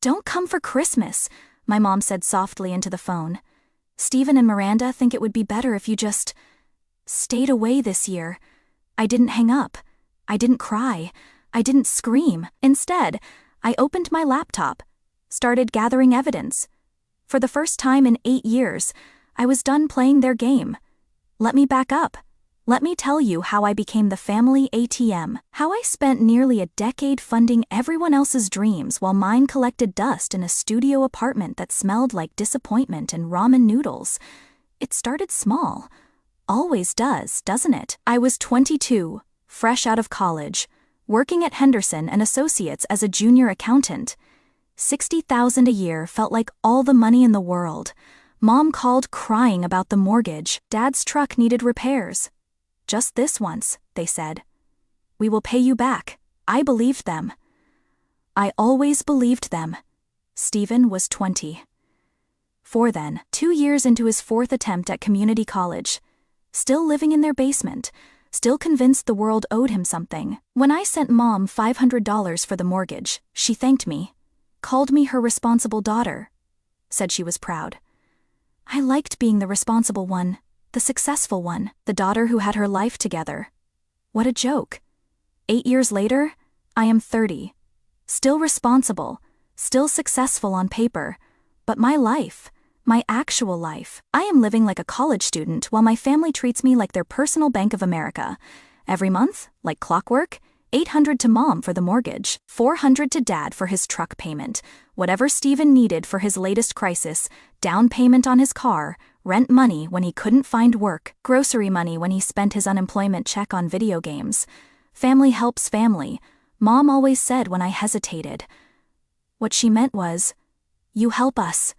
"Don't come for Christmas," my mom said softly into the phone. "Steven and Miranda think it would be better if you just stayed away this year." I didn't hang up. I didn't cry. I didn't scream. Instead, I opened my laptop, started gathering evidence. For the first time in 8 years, I was done playing their game. Let me back up. Let me tell you how I became the family ATM, how I spent nearly a decade funding everyone else's dreams while mine collected dust in a studio apartment that smelled like disappointment and ramen noodles. It started small. Always does, doesn't it? I was 22, fresh out of college, working at Henderson and Associates as a junior accountant. $60,000 a year felt like all the money in the world. Mom called crying about the mortgage. Dad's truck needed repairs. "Just this once," they said. "We will pay you back." I believed them. I always believed them. Steven was 24 then, 2 years into his 4th attempt at community college. Still living in their basement, still convinced the world owed him something. When I sent Mom $500 for the mortgage, she thanked me, called me her responsible daughter, said she was proud. I liked being the responsible one, the successful one, the daughter who had her life together. What a joke. 8 years later, I am 30. Still responsible, still successful on paper, but my life, my actual life, I am living like a college student while my family treats me like their personal Bank of America. Every month, like clockwork, $800 to Mom for the mortgage, $400 to Dad for his truck payment, whatever Steven needed for his latest crisis, down payment on his car, rent money when he couldn't find work, grocery money when he spent his unemployment check on video games. Family helps family, Mom always said when I hesitated. What she meant was, "You help us.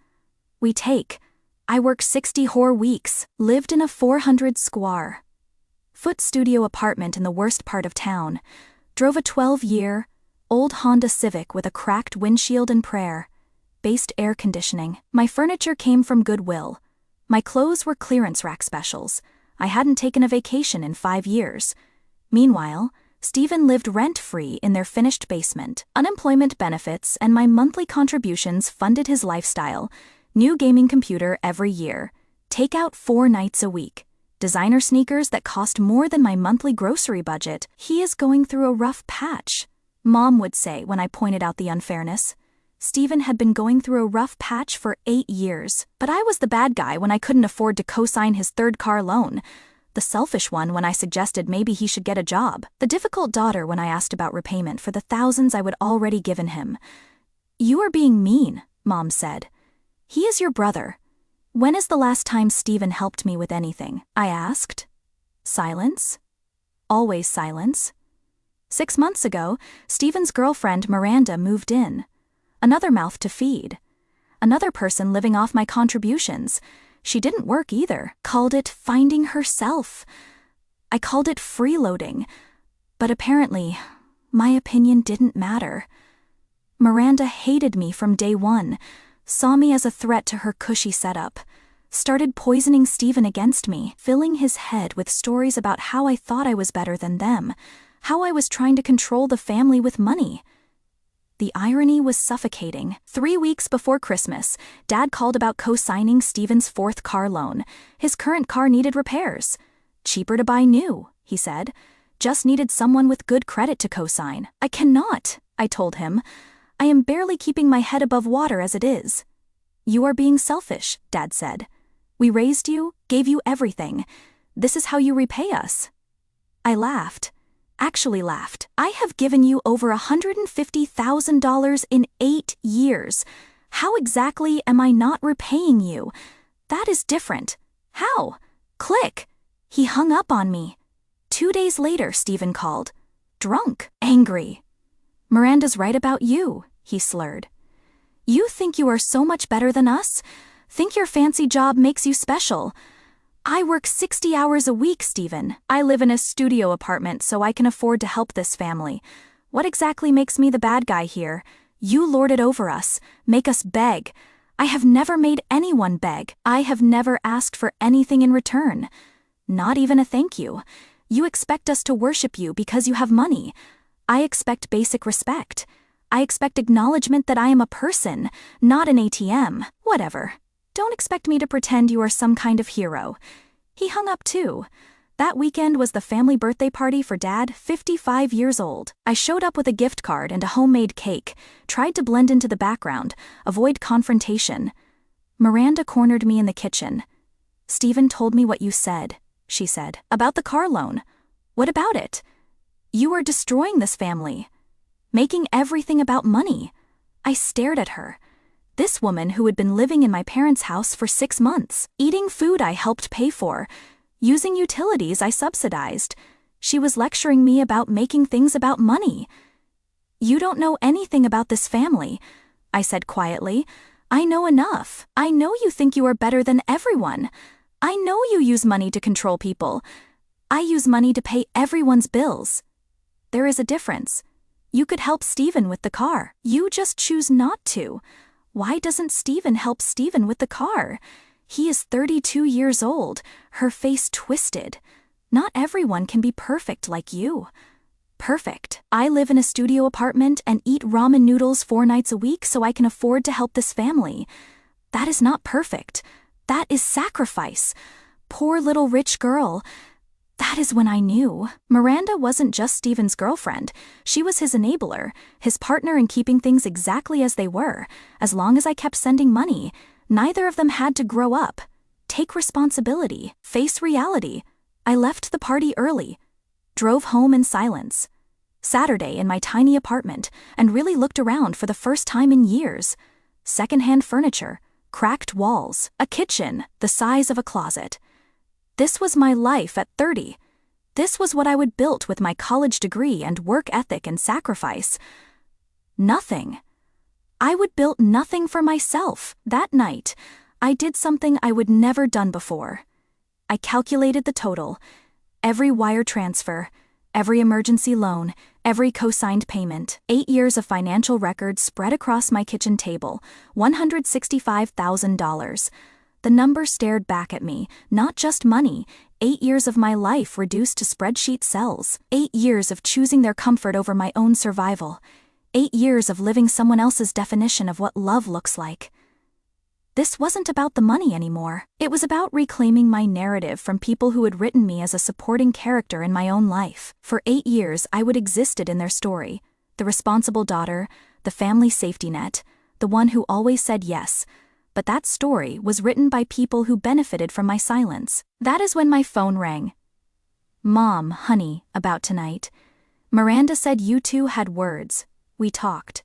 We take." I worked 60 whore weeks, lived in a 400-square-foot studio apartment in the worst part of town, drove a 12-year, old Honda Civic with a cracked windshield and prayer-based air conditioning. My furniture came from Goodwill. My clothes were clearance rack specials. I hadn't taken a vacation in 5 years. Meanwhile, Steven lived rent-free in their finished basement. Unemployment benefits and my monthly contributions funded his lifestyle. New gaming computer every year. Takeout 4 nights a week. Designer sneakers that cost more than my monthly grocery budget. He is going through a rough patch, Mom would say when I pointed out the unfairness. Steven had been going through a rough patch for 8 years, but I was the bad guy when I couldn't afford to co-sign his 3rd car loan. The selfish one when I suggested maybe he should get a job. The difficult daughter when I asked about repayment for the thousands I would already given him. "You are being mean," Mom said. "He is your brother. When is the last time Steven helped me with anything?" I asked. Silence. Always silence. 6 months ago, Steven's girlfriend Miranda moved in. Another mouth to feed. Another person living off my contributions. She didn't work either. Called it finding herself. I called it freeloading. But apparently, my opinion didn't matter. Miranda hated me from day one. Saw me as a threat to her cushy setup, started poisoning Steven against me, filling his head with stories about how I thought I was better than them, how I was trying to control the family with money. The irony was suffocating. 3 weeks before Christmas, Dad called about co-signing Steven's 4th car loan. His current car needed repairs. "Cheaper to buy new," he said. "Just needed someone with good credit to co-sign." "I cannot," I told him. "I am barely keeping my head above water as it is." "You are being selfish," Dad said. "We raised you, gave you everything. This is how you repay us." I laughed. Actually laughed. "I have given you over $150,000 in 8 years. How exactly am I not repaying you? That is different. How?" Click. He hung up on me. 2 days later, Steven called. Drunk. Angry. "Miranda's right about you," he slurred. "You think you are so much better than us? Think your fancy job makes you special? I work 60 hours a week, Steven. I live in a studio apartment so I can afford to help this family. What exactly makes me the bad guy here? You lord it over us, make us beg. I have never made anyone beg. I have never asked for anything in return. Not even a thank you. You expect us to worship you because you have money. I expect basic respect. I expect acknowledgement that I am a person, not an ATM. Whatever. Don't expect me to pretend you are some kind of hero. He hung up too. That weekend was the family birthday party for Dad, 55 years old. I showed up with a gift card and a homemade cake, tried to blend into the background, avoid confrontation. Miranda cornered me in the kitchen. "Stephen told me what you said," she said. "About the car loan. What about it? You are destroying this family. Making everything about money." I stared at her. This woman who had been living in my parents' house for 6 months, eating food I helped pay for, using utilities I subsidized. She was lecturing me about making things about money. "You don't know anything about this family," I said quietly. "I know enough. I know you think you are better than everyone. I know you use money to control people. I use money to pay everyone's bills. There is a difference. You could help Stephen with the car. You just choose not to. Why doesn't Stephen help Stephen with the car? He is 32 years old," her face twisted. "Not everyone can be perfect like you." Perfect. I live in a studio apartment and eat ramen noodles 4 nights a week so I can afford to help this family. That is not perfect. That is sacrifice. Poor little rich girl. That is when I knew. Miranda wasn't just Stephen's girlfriend. She was his enabler, his partner in keeping things exactly as they were. As long as I kept sending money, neither of them had to grow up, take responsibility, face reality. I left the party early, drove home in silence. Saturday in my tiny apartment, and really looked around for the first time in years. Secondhand furniture, cracked walls, a kitchen the size of a closet. This was my life at 30. This was what I would build with my college degree and work ethic and sacrifice. Nothing. I would build nothing for myself. That night, I did something I would never done before. I calculated the total. Every wire transfer, every emergency loan, every co-signed payment, 8 years of financial records spread across my kitchen table, $165,000. The number stared back at me, not just money, 8 years of my life reduced to spreadsheet cells, 8 years of choosing their comfort over my own survival, 8 years of living someone else's definition of what love looks like. This wasn't about the money anymore. It was about reclaiming my narrative from people who had written me as a supporting character in my own life. For 8 years, I would existed in their story. The responsible daughter, the family safety net, the one who always said yes. But that story was written by people who benefited from my silence. That is when my phone rang. "Mom, honey, about tonight. Miranda said you two had words. We talked.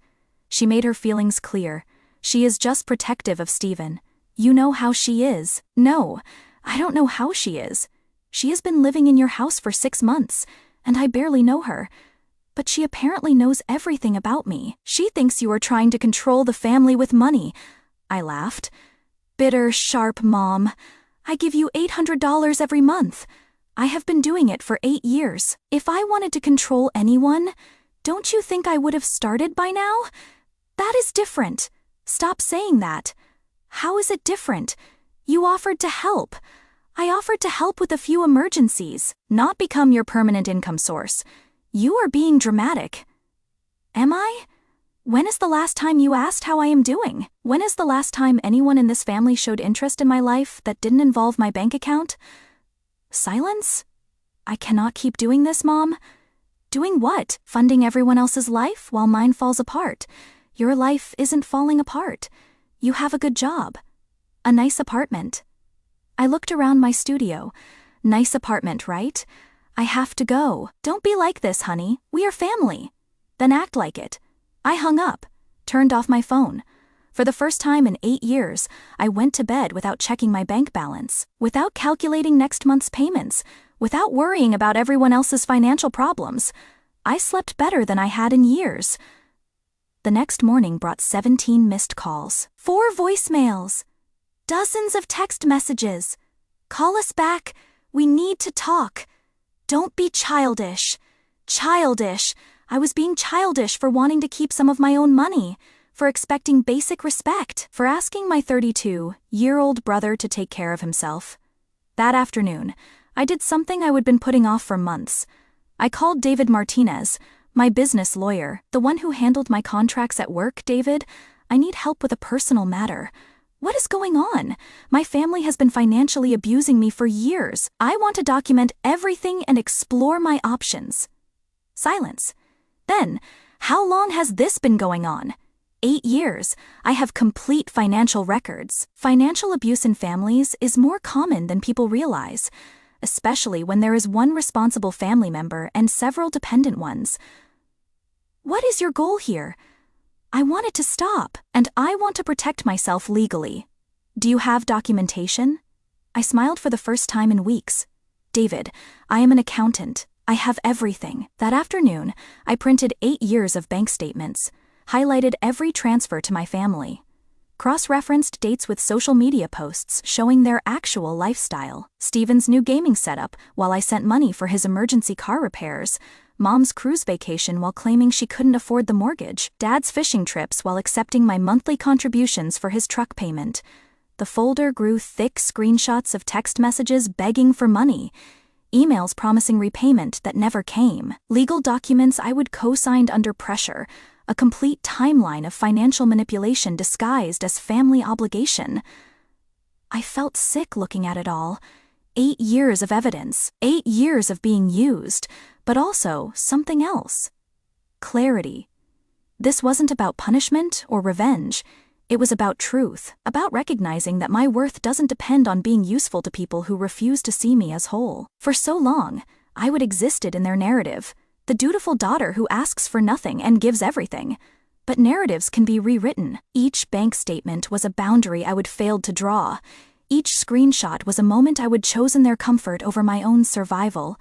She made her feelings clear. She is just protective of Stephen. You know how she is." "No, I don't know how she is. She has been living in your house for 6 months, and I barely know her. But she apparently knows everything about me. She thinks you are trying to control the family with money." I laughed. "Bitter, sharp mom. I give you $800 every month. I have been doing it for 8 years. If I wanted to control anyone, don't you think I would have started by now? That is different. Stop saying that. How is it different? You offered to help. I offered to help with a few emergencies, not become your permanent income source. You are being dramatic." "Am I? When is the last time you asked how I am doing? When is the last time anyone in this family showed interest in my life that didn't involve my bank account?" Silence? I cannot keep doing this, Mom. Doing what? Funding everyone else's life while mine falls apart. Your life isn't falling apart. You have a good job. A nice apartment. I looked around my studio. Nice apartment, right? I have to go. Don't be like this, honey. We are family. Then act like it. I hung up, turned off my phone. For the first time in 8 years, I went to bed without checking my bank balance, without calculating next month's payments, without worrying about everyone else's financial problems. I slept better than I had in years. The next morning brought 17 missed calls, 4 voicemails, dozens of text messages. "Call us back. We need to talk. Don't be childish." Childish. I was being childish for wanting to keep some of my own money, for expecting basic respect, for asking my 32-year-old brother to take care of himself. That afternoon, I did something I would been putting off for months. I called David Martinez, My business lawyer, the one who handled my contracts at work, David, I need help with a personal matter. What is going on? My family has been financially abusing me for years. I want to document everything and explore my options. Silence. Then, how long has this been going on? 8 years. I have complete financial records. Financial abuse in families is more common than people realize, especially when there is one responsible family member and several dependent ones. What is your goal here? I want it to stop, and I want to protect myself legally. Do you have documentation? I smiled for the first time in weeks. David, I am an accountant. I have everything. That afternoon, I printed 8 years of bank statements, highlighted every transfer to my family, cross-referenced dates with social media posts showing their actual lifestyle, Steven's new gaming setup while I sent money for his emergency car repairs, Mom's cruise vacation while claiming she couldn't afford the mortgage, Dad's fishing trips while accepting my monthly contributions for his truck payment. The folder grew thick screenshots of text messages begging for money, emails promising repayment that never came, legal documents I would co-signed under pressure, a complete timeline of financial manipulation disguised as family obligation. I felt sick looking at it all. 8 years of evidence, 8 years of being used, but also something else. Clarity. This wasn't about punishment or revenge. It was about truth, about recognizing that my worth doesn't depend on being useful to people who refuse to see me as whole. For so long, I would existed in their narrative, the dutiful daughter who asks for nothing and gives everything. But narratives can be rewritten. Each bank statement was a boundary I would failed to draw. Each screenshot was a moment I would chosen their comfort over my own survival.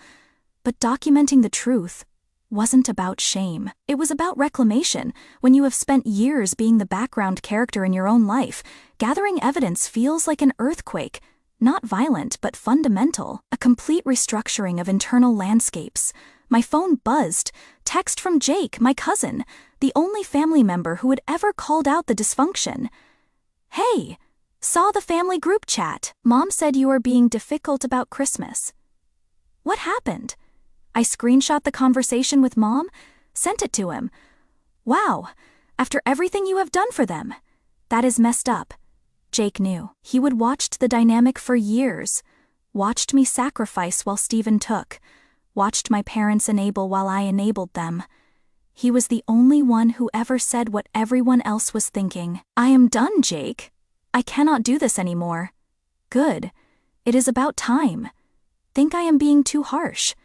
But documenting the truth wasn't about shame. It was about reclamation. When you have spent years being the background character in your own life, gathering evidence feels like an earthquake, not violent but fundamental, a complete restructuring of internal landscapes. My phone buzzed. Text from Jake, my cousin, the only family member who had ever called out the dysfunction. Hey, saw the family group chat. Mom said you are being difficult about Christmas. What happened? I screenshot the conversation with Mom, sent it to him. Wow, after everything you have done for them. That is messed up. Jake knew. He would watched the dynamic for years. Watched me sacrifice while Steven took. Watched my parents enable while I enabled them. He was the only one who ever said what everyone else was thinking. I am done, Jake. I cannot do this anymore. Good. It is about time. Think I am being too harsh.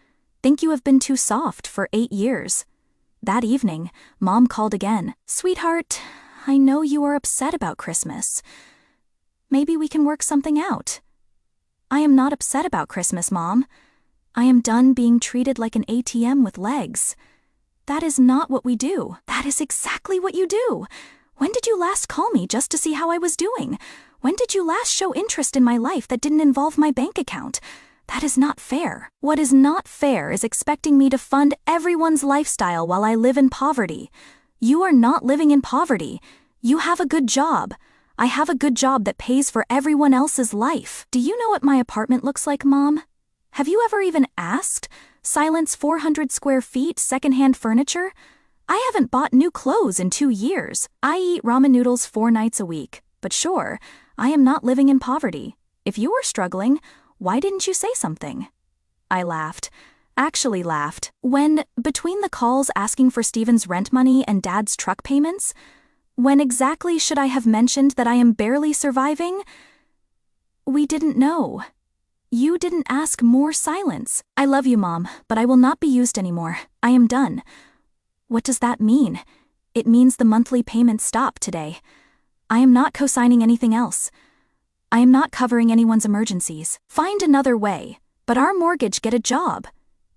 Think you have been too soft for 8 years. That evening, Mom called again. Sweetheart, I know you are upset about Christmas. Maybe we can work something out. I am not upset about Christmas, Mom. I am done being treated like an ATM with legs. That is not what we do. That is exactly what you do. When did you last call me just to see how I was doing? When did you last show interest in my life that didn't involve my bank account? That is not fair. What is not fair is expecting me to fund everyone's lifestyle while I live in poverty. You are not living in poverty. You have a good job. I have a good job that pays for everyone else's life. Do you know what my apartment looks like, Mom? Have you ever even asked? Silence 400 square feet, secondhand furniture? I haven't bought new clothes in 2 years. I eat ramen noodles 4 nights a week. But sure, I am not living in poverty. If you were struggling, why didn't you say something? I laughed. Actually laughed. When, between the calls asking for Steven's rent money and Dad's truck payments, when exactly should I have mentioned that I am barely surviving? We didn't know. You didn't ask. More silence. I love you, Mom, but I will not be used anymore. I am done. What does that mean? It means the monthly payments stop today. I am not co-signing anything else. I am not covering anyone's emergencies. Find another way. But our mortgage, get a job.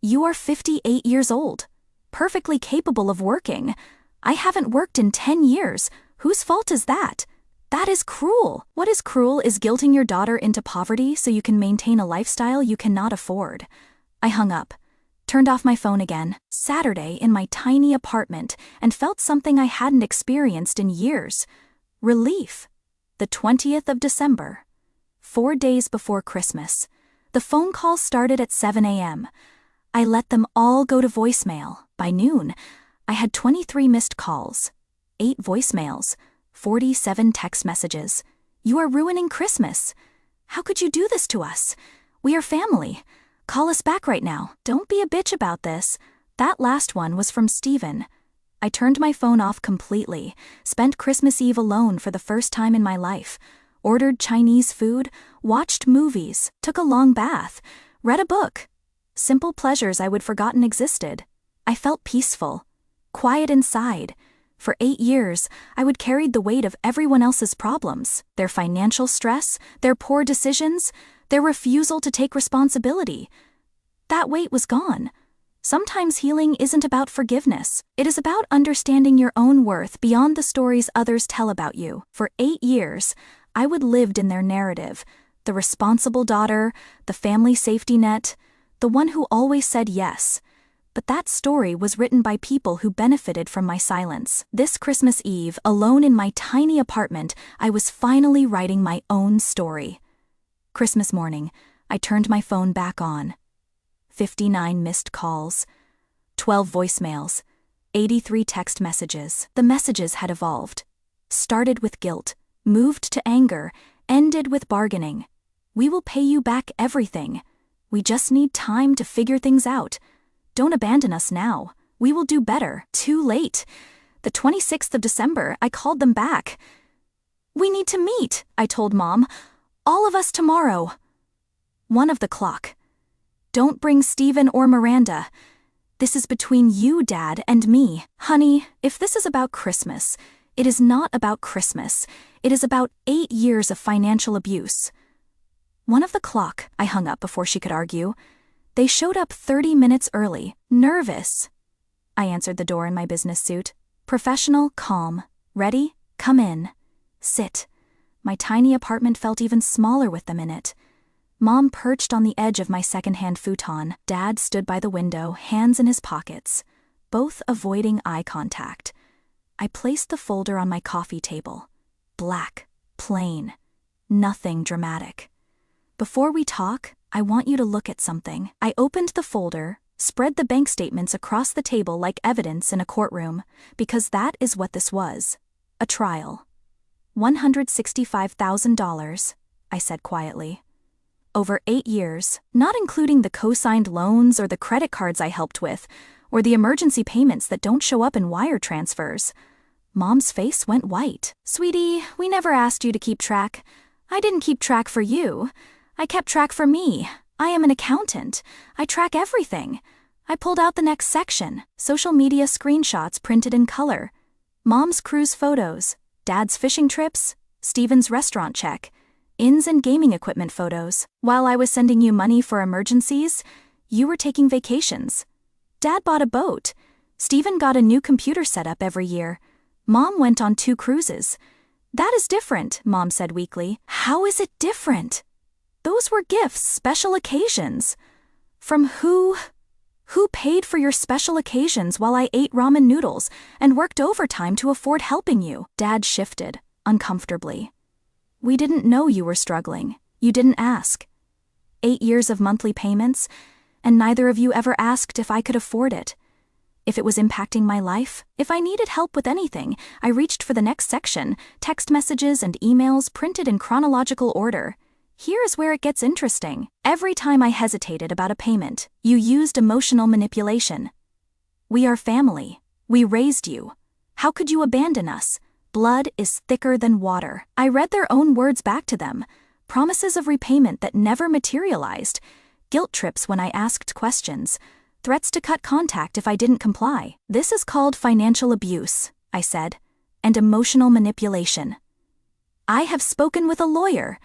You are 58 years old. Perfectly capable of working. I haven't worked in 10 years. Whose fault is that? That is cruel. What is cruel is guilting your daughter into poverty so you can maintain a lifestyle you cannot afford. I hung up, turned off my phone again, Saturday in my tiny apartment, and felt something I hadn't experienced in years. Relief. The 20th of December. 4 days before Christmas. The phone call started at 7 a.m. I let them all go to voicemail. By noon, I had 23 missed calls, 8 voicemails, 47 text messages. You are ruining Christmas. How could you do this to us? We are family. Call us back right now. Don't be a bitch about this. That last one was from Steven. I turned my phone off completely, spent Christmas Eve alone for the first time in my life, ordered Chinese food, watched movies, took a long bath, read a book. Simple pleasures I would forgotten existed. I felt peaceful, quiet inside. For 8 years, I would carried the weight of everyone else's problems, their financial stress, their poor decisions, their refusal to take responsibility. That weight was gone. Sometimes healing isn't about forgiveness. It is about understanding your own worth beyond the stories others tell about you. For 8 years, I would lived in their narrative. The responsible daughter, the family safety net, the one who always said yes. But that story was written by people who benefited from my silence. This Christmas Eve, alone in my tiny apartment, I was finally writing my own story. Christmas morning, I turned my phone back on. 59 missed calls, 12 voicemails, 83 text messages. The messages had evolved. Started with guilt, moved to anger, ended with bargaining. We will pay you back everything. We just need time to figure things out. Don't abandon us now. We will do better. Too late. The 26th of December, I called them back. We need to meet, I told Mom. All of us tomorrow. 1 of the clock. Don't bring Steven or Miranda. This is between you, Dad, and me. Honey, if this is about Christmas, it is not about Christmas. It is about 8 years of financial abuse. 1 of the clock, I hung up before she could argue. They showed up 30 minutes early, nervous. I answered the door in my business suit. Professional, calm. Ready? Come in. Sit. My tiny apartment felt even smaller with them in it. Mom perched on the edge of my secondhand futon. Dad stood by the window, hands in his pockets, both avoiding eye contact. I placed the folder on my coffee table. Black, plain, nothing dramatic. Before we talk, I want you to look at something. I opened the folder, spread the bank statements across the table like evidence in a courtroom, because that is what this was. A trial. $165,000, I said quietly. Over 8 years, not including the co-signed loans or the credit cards I helped with, or the emergency payments that don't show up in wire transfers. Mom's face went white. Sweetie, we never asked you to keep track. I didn't keep track for you. I kept track for me. I am an accountant. I track everything. I pulled out the next section, social media screenshots printed in color. Mom's cruise photos, Dad's fishing trips, Steven's restaurant check, inns and gaming equipment photos. While I was sending you money for emergencies, you were taking vacations. Dad bought a boat. Steven got a new computer setup every year. Mom went on 2 cruises. That is different, Mom said weakly. How is it different? Those were gifts, special occasions. From who? Who paid for your special occasions while I ate ramen noodles and worked overtime to afford helping you? Dad shifted, uncomfortably. We didn't know you were struggling. You didn't ask. 8 years of monthly payments, and neither of you ever asked if I could afford it. If it was impacting my life, if I needed help with anything, I reached for the next section, text messages and emails printed in chronological order. Here is where it gets interesting. Every time I hesitated about a payment, you used emotional manipulation. We are family. We raised you. How could you abandon us? Blood is thicker than water. I read their own words back to them. Promises of repayment that never materialized. Guilt trips when I asked questions. Threats to cut contact if I didn't comply. This is called financial abuse, I said, and emotional manipulation. I have spoken with a lawyer.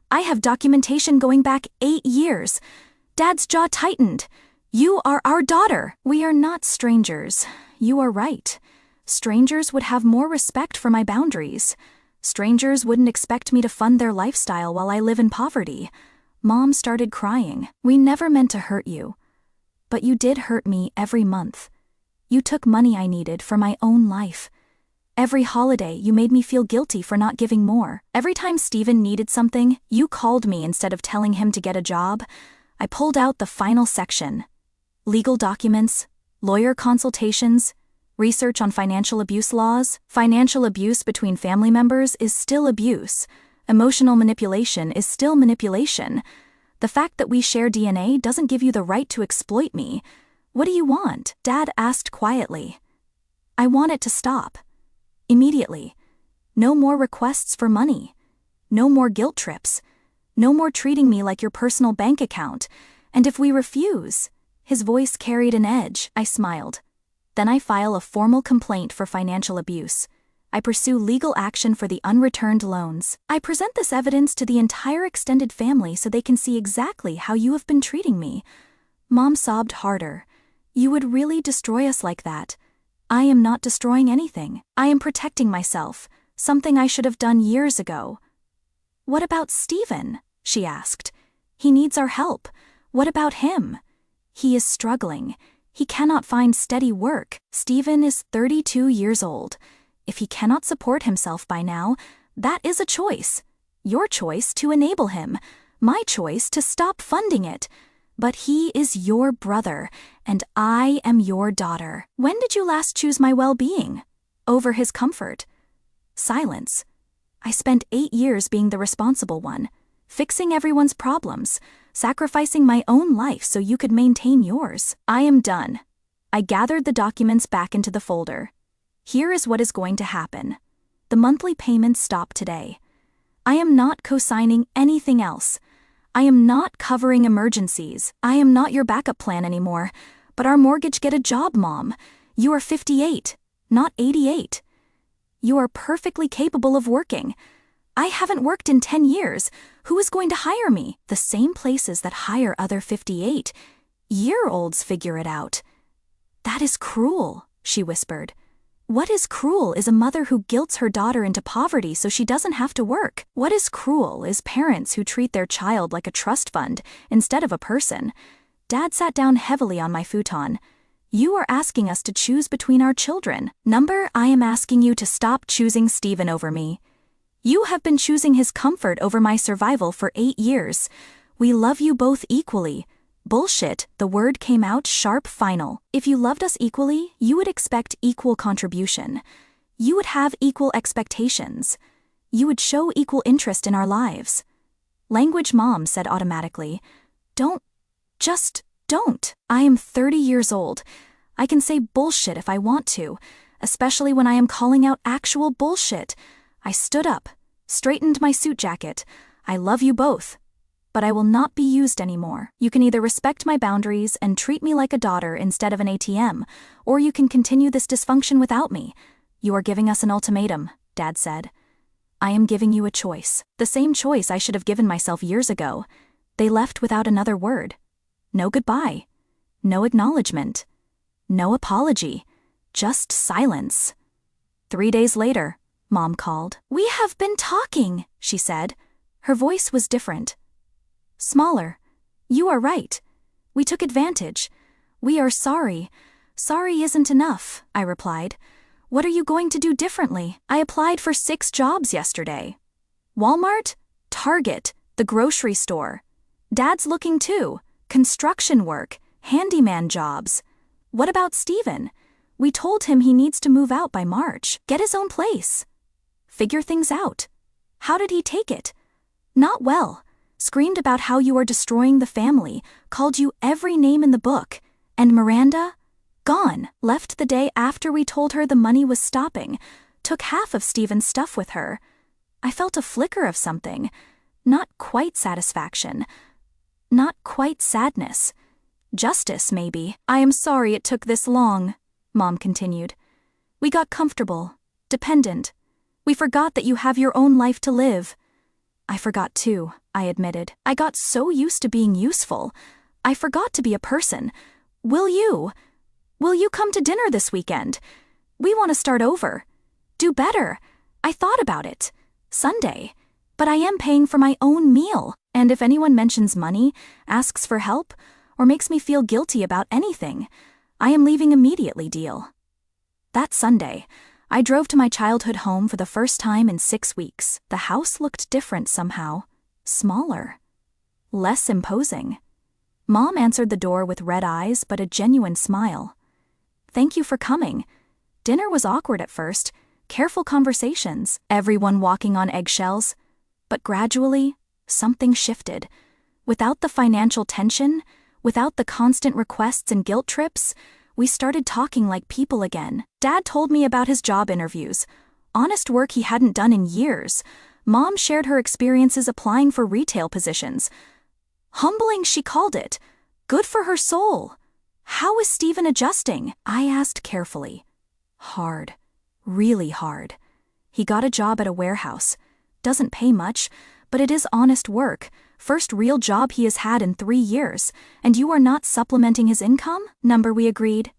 I have documentation going back 8 years. Dad's jaw tightened. You are our daughter. We are not strangers. You are right. Strangers would have more respect for my boundaries. Strangers wouldn't expect me to fund their lifestyle while I live in poverty. Mom started crying. We never meant to hurt you. But you did hurt me every month. You took money I needed for my own life. Every holiday, you made me feel guilty for not giving more. Every time Steven needed something, you called me instead of telling him to get a job. I pulled out the final section. Legal documents, lawyer consultations. Research on financial abuse laws. Financial abuse between family members is still abuse. Emotional manipulation is still manipulation. The fact that we share DNA doesn't give you the right to exploit me. What do you want? Dad asked quietly. I want it to stop. Immediately. No more requests for money. No more guilt trips. No more treating me like your personal bank account. And if we refuse, his voice carried an edge. I smiled. Then I file a formal complaint for financial abuse. I pursue legal action for the unreturned loans. I present this evidence to the entire extended family so they can see exactly how you have been treating me. Mom sobbed harder. You would really destroy us like that. I am not destroying anything. I am protecting myself, something I should have done years ago. What about Stephen? She asked. He needs our help. What about him? He is struggling. He cannot find steady work. Stephen is 32 years old. If he cannot support himself by now, that is a choice. Your choice to enable him. My choice to stop funding it. But he is your brother, and I am your daughter. When did you last choose my well-being? Over his comfort. Silence. I spent 8 years being the responsible one, fixing everyone's problems, sacrificing my own life so you could maintain yours. I am done. I gathered the documents back into the folder. Here is what is going to happen. The monthly payments stop today. I am not co-signing anything else. I am not covering emergencies. I am not your backup plan anymore. But our mortgage get a job, Mom. You are 58, not 88. You are perfectly capable of working. I haven't worked in 10 years. Who is going to hire me? The same places that hire other 58-year-olds figure it out. That is cruel, she whispered. What is cruel is a mother who guilts her daughter into poverty so she doesn't have to work. What is cruel is parents who treat their child like a trust fund instead of a person. Dad sat down heavily on my futon. You are asking us to choose between our children. Number, I am asking you to stop choosing Stephen over me. You have been choosing his comfort over my survival for 8 years. We love you both equally. Bullshit, the word came out sharp final. If you loved us equally, you would expect equal contribution. You would have equal expectations. You would show equal interest in our lives. Language Mom said automatically. Just don't. I am 30 years old. I can say bullshit if I want to, especially when I am calling out actual bullshit. I stood up, straightened my suit jacket. I love you both. But I will not be used anymore. You can either respect my boundaries and treat me like a daughter instead of an ATM, or you can continue this dysfunction without me. You are giving us an ultimatum, Dad said. I am giving you a choice. The same choice I should have given myself years ago. They left without another word. No goodbye. No acknowledgement. No apology. Just silence. 3 days later, Mom called. We have been talking, she said. Her voice was different. Smaller. You are right. We took advantage. We are sorry. Sorry isn't enough, I replied. What are you going to do differently? I applied for 6 jobs yesterday. Walmart, Target, the grocery store. Dad's looking too. Construction work, handyman jobs. What about Stephen? We told him he needs to move out by March, get his own place. Figure things out. How did he take it? Not well. Screamed about how you are destroying the family, called you every name in the book. And Miranda? Gone. Left the day after we told her the money was stopping. Took half of Stephen's stuff with her. I felt a flicker of something. Not quite satisfaction. Not quite sadness. Justice, maybe. I am sorry it took this long, Mom continued. We got comfortable, dependent. We forgot that you have your own life to live. I forgot too, I admitted. I got so used to being useful. I forgot to be a person. Will you come to dinner this weekend? We want to start over. Do better. I thought about it. Sunday. But I am paying for my own meal. And if anyone mentions money, asks for help, or makes me feel guilty about anything, I am leaving immediately, deal. That Sunday, I drove to my childhood home for the first time in 6 weeks. The house looked different somehow. Smaller. Less imposing. Mom answered the door with red eyes but a genuine smile. Thank you for coming. Dinner was awkward at first, careful conversations, everyone walking on eggshells. But gradually, something shifted. Without the financial tension, without the constant requests and guilt trips, we started talking like people again. Dad told me about his job interviews, honest work he hadn't done in years. Mom shared her experiences applying for retail positions. Humbling, she called it. Good for her soul. How is Stephen adjusting? I asked carefully. Hard. Really hard. He got a job at a warehouse. Doesn't pay much, but it is honest work. First real job he has had in 3 years, and you are not supplementing his income? Number, we agreed.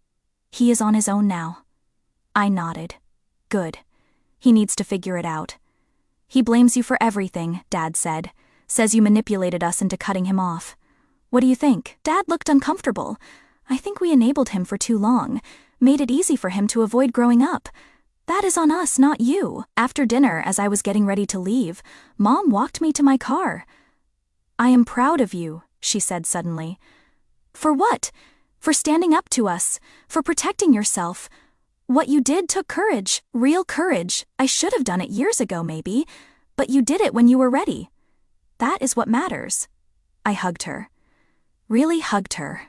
He is on his own now. I nodded. Good. He needs to figure it out. He blames you for everything, Dad said. Says you manipulated us into cutting him off. What do you think? Dad looked uncomfortable. I think we enabled him for too long, made it easy for him to avoid growing up. That is on us, not you. After dinner, as I was getting ready to leave, Mom walked me to my car. I am proud of you, she said suddenly. For what? For standing up to us, for protecting yourself. What you did took courage, real courage. I should have done it years ago maybe, but you did it when you were ready. That is what matters. I hugged her. Really hugged her.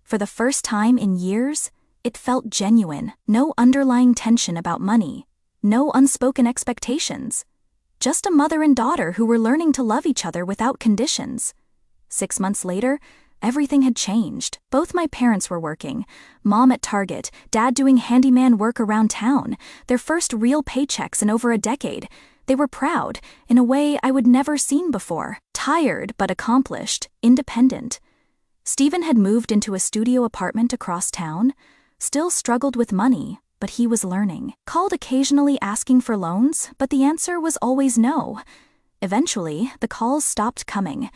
For the first time in years, it felt genuine. No underlying tension about money. No unspoken expectations. Just a mother and daughter who were learning to love each other without conditions. 6 months later, everything had changed. Both my parents were working. Mom at Target, Dad doing handyman work around town. Their first real paychecks in over a decade. They were proud, in a way I would never seen before. Tired but accomplished, independent. Stephen had moved into a studio apartment across town. Still struggled with money, but he was learning. Called occasionally asking for loans, but the answer was always no. Eventually, the calls stopped coming.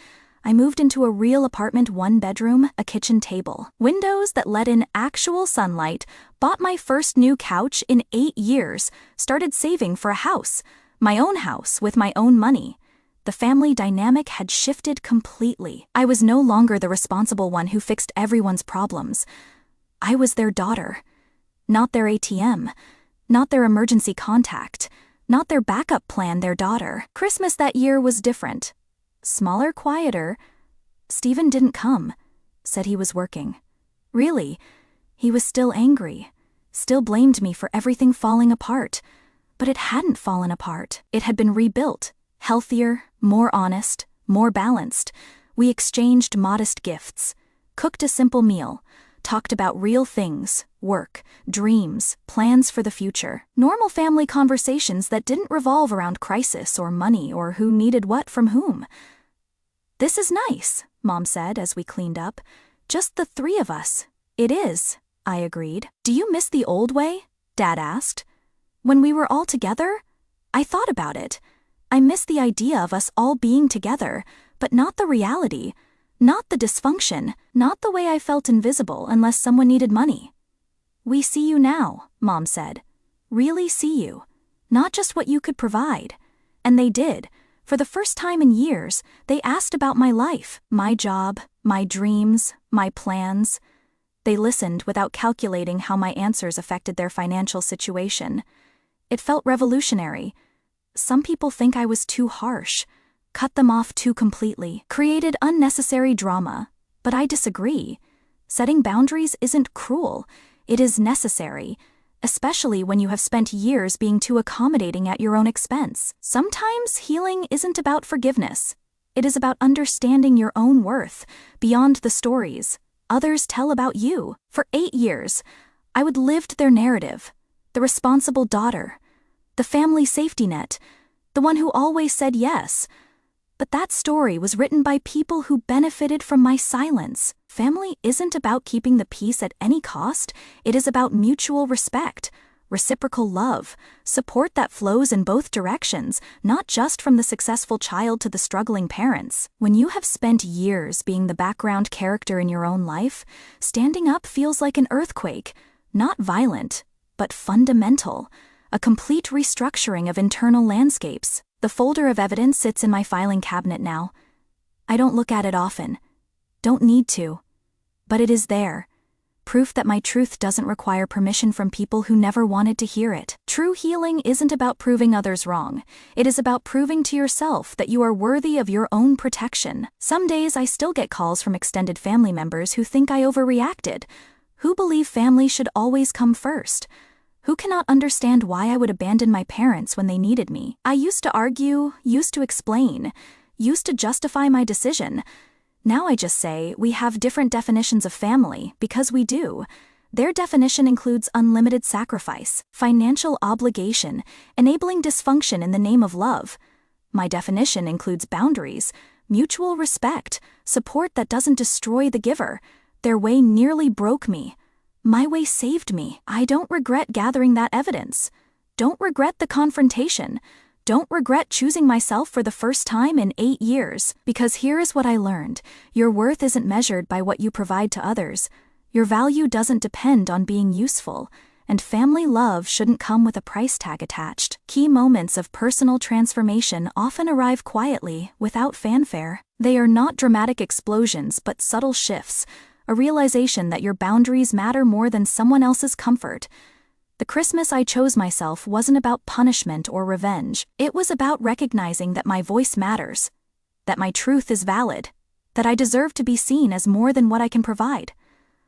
I moved into a real apartment, 1 bedroom, a kitchen table, windows that let in actual sunlight, bought my first new couch in 8 years, started saving for a house, my own house with my own money. The family dynamic had shifted completely. I was no longer the responsible one who fixed everyone's problems. I was their daughter. Not their ATM. Not their emergency contact. Not their backup plan, their daughter. Christmas that year was different. Smaller, quieter. Stephen didn't come. Said he was working. Really, he was still angry. Still blamed me for everything falling apart. But it hadn't fallen apart. It had been rebuilt. Healthier, more honest, more balanced. We exchanged modest gifts. Cooked a simple meal. Talked about real things, work, dreams, plans for the future. Normal family conversations that didn't revolve around crisis or money or who needed what from whom. This is nice, Mom said as we cleaned up. Just the 3 of us. It is, I agreed. Do you miss the old way? Dad asked. When we were all together? I thought about it. I miss the idea of us all being together, but not the reality. Not the dysfunction, not the way I felt invisible unless someone needed money. We see you now, Mom said. Really see you. Not just what you could provide. And they did. For the first time in years, they asked about my life, my job, my dreams, my plans. They listened without calculating how my answers affected their financial situation. It felt revolutionary. Some people think I was too harsh. Cut them off too completely, created unnecessary drama. But I disagree. Setting boundaries isn't cruel. It is necessary, especially when you have spent years being too accommodating at your own expense. Sometimes healing isn't about forgiveness. It is about understanding your own worth, beyond the stories others tell about you. For 8 years, I would lived their narrative, the responsible daughter, the family safety net, the one who always said yes. But that story was written by people who benefited from my silence. Family isn't about keeping the peace at any cost. It is about mutual respect, reciprocal love, support that flows in both directions, not just from the successful child to the struggling parents. When you have spent years being the background character in your own life, standing up feels like an earthquake, not violent, but fundamental, a complete restructuring of internal landscapes. The folder of evidence sits in my filing cabinet now. I don't look at it often. Don't need to. But it is there. proof that my truth doesn't require permission from people who never wanted to hear it. True healing isn't about proving others wrong. It is about proving to yourself that you are worthy of your own protection. Some days I still get calls from extended family members who think I overreacted, who believe family should always come first, who cannot understand why I would abandon my parents when they needed me. I used to argue, used to explain, used to justify my decision. Now I just say, we have different definitions of family, because we do. Their definition includes unlimited sacrifice, financial obligation, enabling dysfunction in the name of love. My definition includes boundaries, mutual respect, support that doesn't destroy the giver. Their way nearly broke me. My way saved me. I don't regret gathering that evidence. Don't regret the confrontation. Don't regret choosing myself for the first time in 8 years. Because here is what I learned. Your worth isn't measured by what you provide to others. Your value doesn't depend on being useful. And family love shouldn't come with a price tag attached. Key moments of personal transformation often arrive quietly, without fanfare. They are not dramatic explosions but subtle shifts. A realization that your boundaries matter more than someone else's comfort. The Christmas I chose myself wasn't about punishment or revenge. It was about recognizing that my voice matters, that my truth is valid, that I deserve to be seen as more than what I can provide.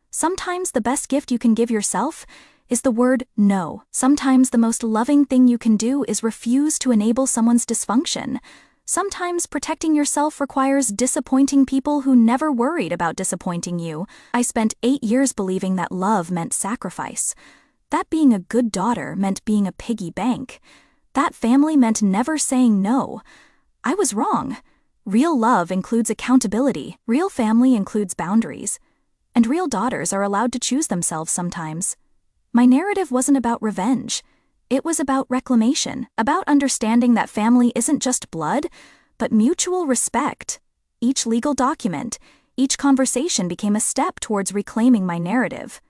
Sometimes the best gift you can give yourself is the word no. Sometimes the most loving thing you can do is refuse to enable someone's dysfunction. Sometimes protecting yourself requires disappointing people who never worried about disappointing you. I spent 8 years believing that love meant sacrifice. That being a good daughter meant being a piggy bank. That family meant never saying no. I was wrong. Real love includes accountability. Real family includes boundaries. And real daughters are allowed to choose themselves sometimes. My narrative wasn't about revenge. It was about reclamation, about understanding that family isn't just blood, but mutual respect. Each legal document, each conversation became a step towards reclaiming my narrative.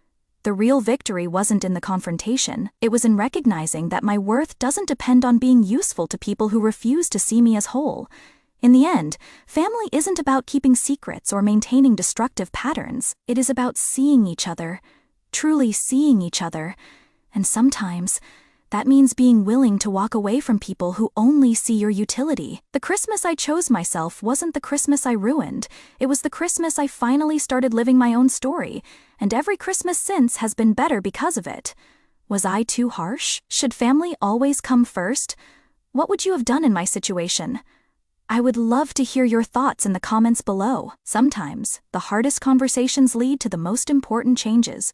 The real victory wasn't in the confrontation. It was in recognizing that my worth doesn't depend on being useful to people who refuse to see me as whole. In the end, family isn't about keeping secrets or maintaining destructive patterns. It is about seeing each other, truly seeing each other. And sometimes, that means being willing to walk away from people who only see your utility. The Christmas I chose myself wasn't the Christmas I ruined. It was the Christmas I finally started living my own story, and every Christmas since has been better because of it. Was I too harsh? Should family always come first? What would you have done in my situation? I would love to hear your thoughts in the comments below. Sometimes, the hardest conversations lead to the most important changes.